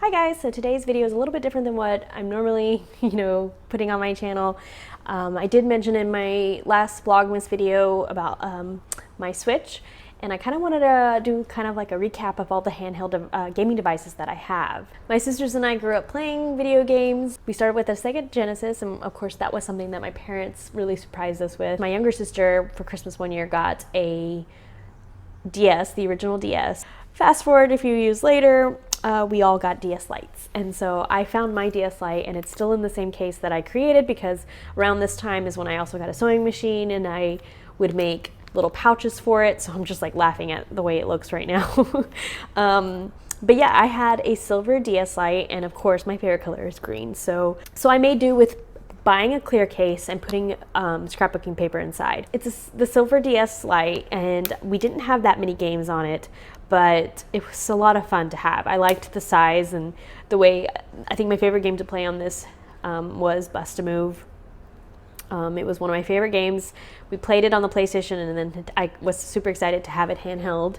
Hi guys, so today's video is a little bit different than what I'm normally, putting on my channel. I did mention in my last Vlogmas video about my Switch, and I kind of wanted to do kind of like a recap of all the handheld gaming devices that I have. My sisters and I grew up playing video games. We started with a Sega Genesis, and of course that was something that my parents really surprised us with. My younger sister for Christmas one year got a DS, the original DS. Fast forward a few years later, we all got DS Lites. And so I found my DS Lite, and it's still in the same case that I created, because around this time is when I also got a sewing machine and I would make little pouches for it. So I'm just like laughing at the way it looks right now. But yeah, I had a silver DS Lite, and of course my favorite color is green. So I made do with buying a clear case and putting scrapbooking paper inside. It's the silver DS Lite, and we didn't have that many games on it, but it was a lot of fun to have. I liked the size and the way. I think my favorite game to play on this was Bust a Move. It was one of my favorite games. We played it on the PlayStation, and then I was super excited to have it handheld.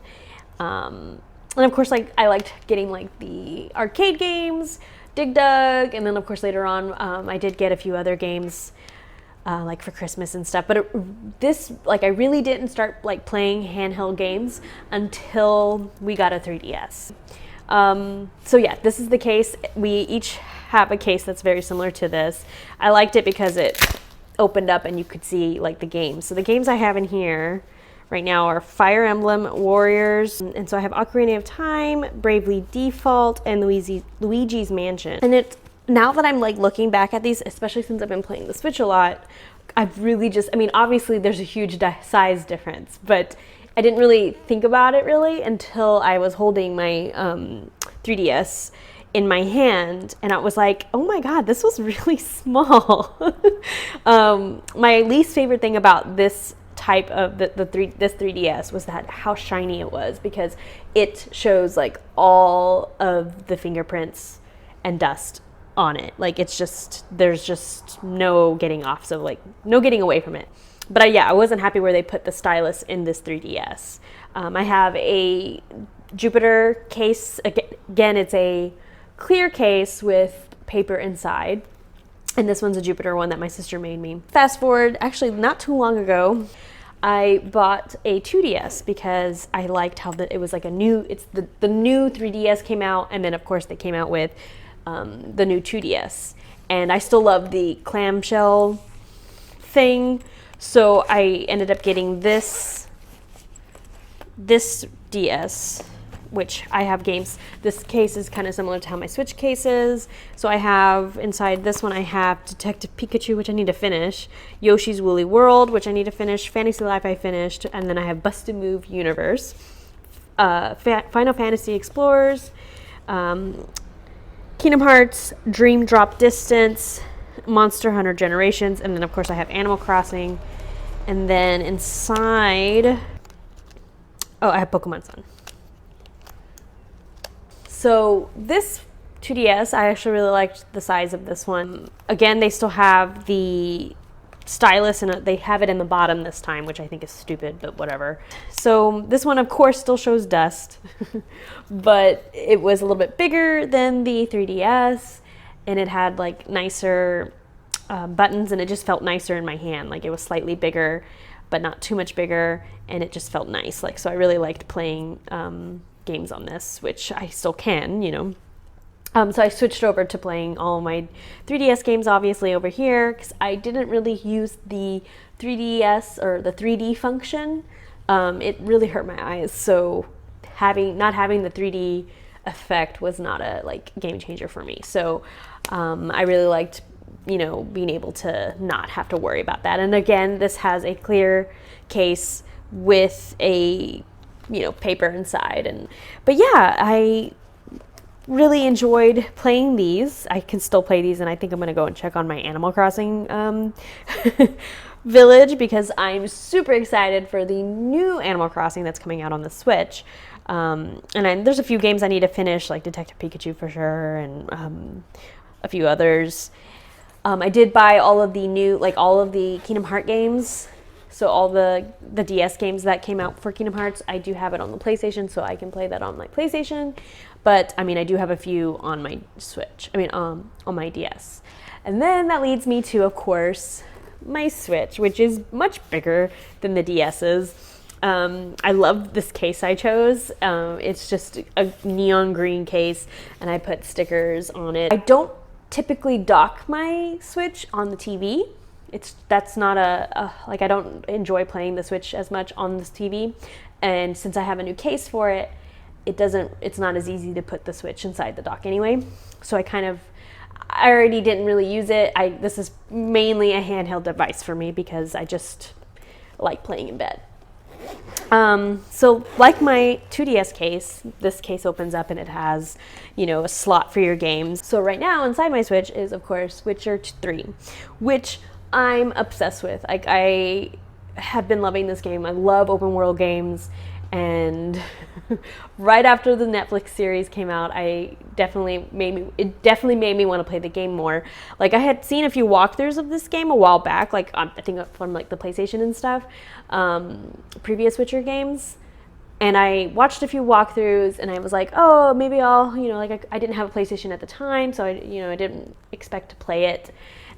And of course, I liked getting the arcade games, Dig Dug, and then of course later on I did get a few other games for Christmas and stuff. But I really didn't start playing handheld games until we got a 3DS. So yeah, this is the case. We each have a case that's very similar to this. I liked it because it opened up and you could see the games. So the games I have in here right now are Fire Emblem Warriors, and so I have Ocarina of Time, Bravely Default, and Luigi's Mansion. And now that I'm looking back at these, especially since I've been playing the Switch a lot, I've really obviously there's a huge size difference, but I didn't really think about it until I was holding my 3DS in my hand, and I was like, oh my god, this was really small. My least favorite thing about this type of this 3DS was how shiny it was, because it shows all of the fingerprints and dust on it. There's just no getting off, so no getting away from it. But I wasn't happy where they put the stylus in this 3DS. I have a Jupiter case. Again, it's a clear case with paper inside, and this one's a Jupiter one that my sister made me. Fast forward, actually not too long ago, I bought a 2DS because I liked how it was the new 3DS came out, and then of course they came out with the new 2DS, and I still love the clamshell thing, so I ended up getting this DS, which I have games. This case is kind of similar to how my Switch case is. So I have inside this one, I have Detective Pikachu, which I need to finish, Yoshi's Woolly World, which I need to finish, Fantasy Life I finished, and then I have Bust a Move Universe, Final Fantasy Explorers, Kingdom Hearts, Dream Drop Distance, Monster Hunter Generations, and then of course I have Animal Crossing, and then inside, I have Pokemon Sun. So this 2DS, I actually really liked the size of this one. Again, they still have the stylus, and they have it in the bottom this time, which I think is stupid, but whatever. So this one, of course, still shows dust, but it was a little bit bigger than the 3DS, and it had nicer buttons, and it just felt nicer in my hand. It was slightly bigger, but not too much bigger, and it just felt nice. So I really liked playing games on this, which I still can, So I switched over to playing all my 3DS games, obviously, over here, because I didn't really use the 3DS or the 3D function. It really hurt my eyes, so not having the 3D effect was not a game changer for me. So I really liked, being able to not have to worry about that. And again, this has a clear case with a paper inside. But yeah, I really enjoyed playing these. I can still play these, and I think I'm going to go and check on my Animal Crossing village, because I'm super excited for the new Animal Crossing that's coming out on the Switch. There's a few games I need to finish, like Detective Pikachu for sure, and a few others. I did buy all of the Kingdom Hearts games. So all the DS games that came out for Kingdom Hearts, I do have it on the PlayStation, so I can play that on my PlayStation. But I mean, I do have a few on my Switch, on my DS. And then that leads me to, of course, my Switch, which is much bigger than the DS's. I love this case I chose. It's just a neon green case, and I put stickers on it. I don't typically dock my Switch on the TV. That's not like, I don't enjoy playing the Switch as much on this TV. And since I have a new case for it, it's not as easy to put the Switch inside the dock anyway. So I already didn't really use it. This is mainly a handheld device for me because I just like playing in bed. So like my 2DS case, this case opens up and it has, a slot for your games. So right now inside my Switch is, of course, Witcher 3, which I'm obsessed with. Like, I have been loving this game. I love open world games. And right after the Netflix series came out, it definitely made me want to play the game more. Like, I had seen a few walkthroughs of this game a while back, like I think from like the PlayStation and stuff, previous Witcher games. And I watched a few walkthroughs and I was like, oh, maybe I'll, I didn't have a PlayStation at the time, so I didn't expect to play it.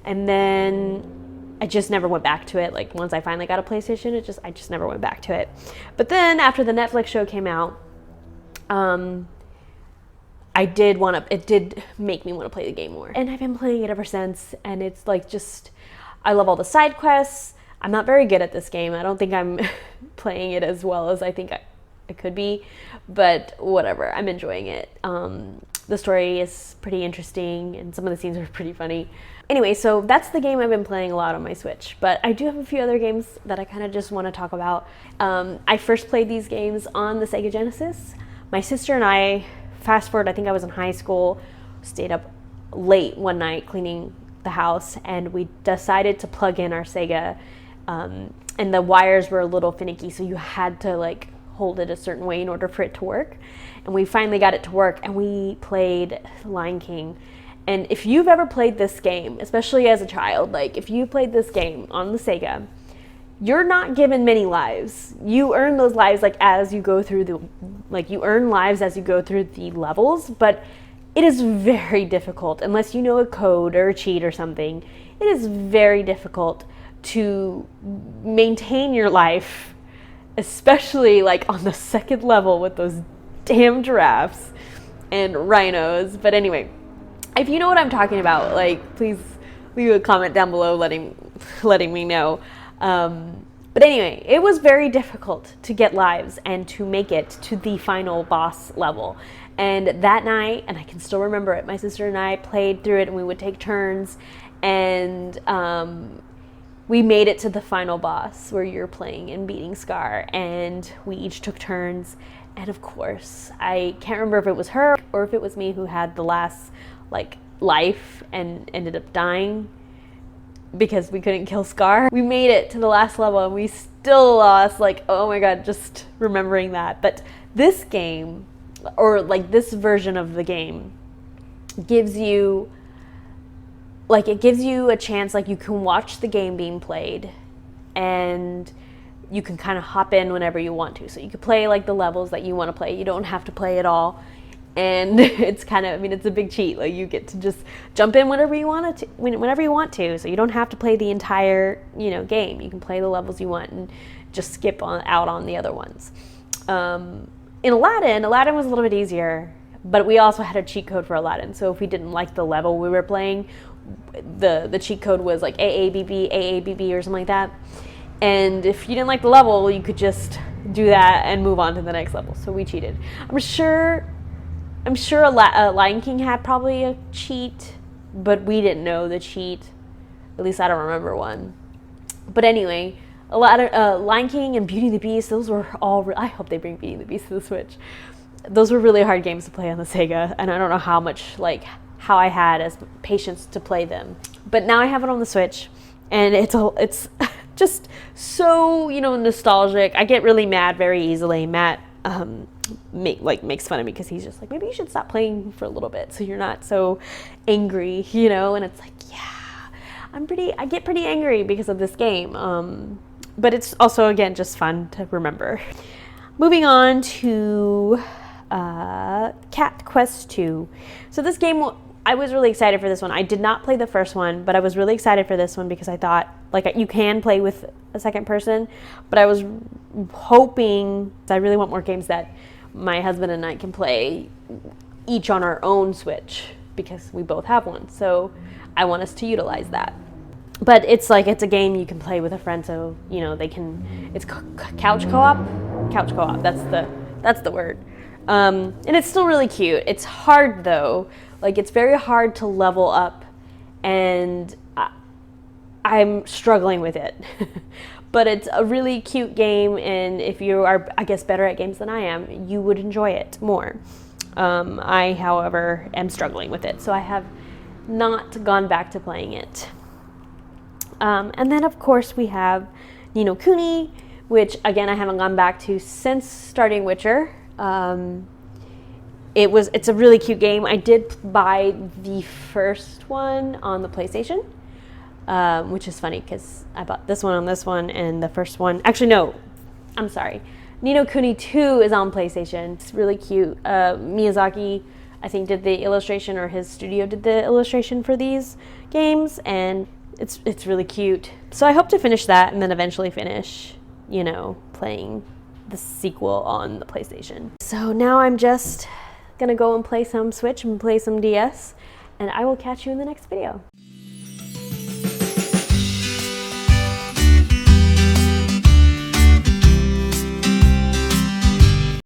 And then I just never went back to it. Like, once I finally got a PlayStation, I just never went back to it. But then after the Netflix show came out, it did make me want to play the game more. And I've been playing it ever since. And it's like, I love all the side quests. I'm not very good at this game. I don't think I'm playing it as well as I think I could be, but whatever, I'm enjoying it. The story is pretty interesting and some of the scenes are pretty funny. Anyway, so that's the game I've been playing a lot on my Switch, but I do have a few other games that I kind of just want to talk about. I first played these games on the Sega Genesis. My sister and I, fast forward, I think I was in high school, stayed up late one night cleaning the house, and we decided to plug in our Sega, and the wires were a little finicky, so you had to like hold it a certain way in order for it to work. And we finally got it to work, and we played Lion King. And if you've ever played this game, especially as a child, like if you played this game on the Sega, you're not given many lives. You earn those lives as you go through you earn lives as you go through the levels, but it is very difficult, unless you know a code or a cheat or something, it is very difficult to maintain your life, especially like on the second level with those damn giraffes and rhinos. But anyway, if you know what I'm talking about, like, please leave a comment down below letting me know. But anyway, it was very difficult to get lives and to make it to the final boss level. And that night, and I can still remember it, my sister and I played through it, and we would take turns, and we made it to the final boss where you're playing and beating Scar, and we each took turns. And of course, I can't remember if it was her or if it was me who had the last life and ended up dying because we couldn't kill Scar. We made it to the last level and we still lost. Like, oh my god, just remembering that. But this game, or like this version of the game, gives you a chance, like you can watch the game being played and you can kind of hop in whenever you want to. So you could play like the levels that you want to play. You don't have to play it all. And it's kind of, it's a big cheat. Like, you get to just jump in whenever you want to. So you don't have to play the entire, game. You can play the levels you want and just skip out on the other ones. In Aladdin was a little bit easier, but we also had a cheat code for Aladdin. So if we didn't like the level we were playing, the cheat code was like AABB or something like that. And if you didn't like the level, you could just do that and move on to the next level. So we cheated. I'm sure Lion King had probably a cheat, but we didn't know the cheat. At least I don't remember one. But anyway, Lion King and Beauty and the Beast, those were all... I hope they bring Beauty and the Beast to the Switch. Those were really hard games to play on the Sega, and I don't know how I had as patience to play them. But now I have it on the Switch, and it's just so, nostalgic. I get really mad very easily. Matt makes fun of me because he's just like, maybe you should stop playing for a little bit so you're not so angry, and it's like, yeah, I get pretty angry because of this game. But it's also, again, just fun to remember. Moving on to Cat Quest 2. So this game, I was really excited for this one. I did not play the first one, but I was really excited for this one because I thought, like, you can play with a second person, but I was hoping, I really want more games that my husband and I can play each on our own Switch because we both have one. So I want us to utilize that. But it's a game you can play with a friend, so you know it's couch co-op. Couch co-op. That's the word. And it's still really cute. It's hard though. Like, it's very hard to level up, and I'm struggling with it. But it's a really cute game, and if you are, I guess, better at games than I am, you would enjoy it more. I, however, am struggling with it, so I have not gone back to playing it. And then, of course, we have Ni no Kuni, which, again, I haven't gone back to since starting Witcher. It's a really cute game. I did buy the first one on the PlayStation, which is funny because I bought this one on this one, and the first one... Actually, no. I'm sorry. Ni no Kuni 2 is on PlayStation. It's really cute. Miyazaki, I think, did the illustration, or his studio did the illustration for these games, and it's really cute. So I hope to finish that and then eventually finish, playing the sequel on the PlayStation. So now I'm just gonna go and play some Switch and play some DS, and I will catch you in the next video.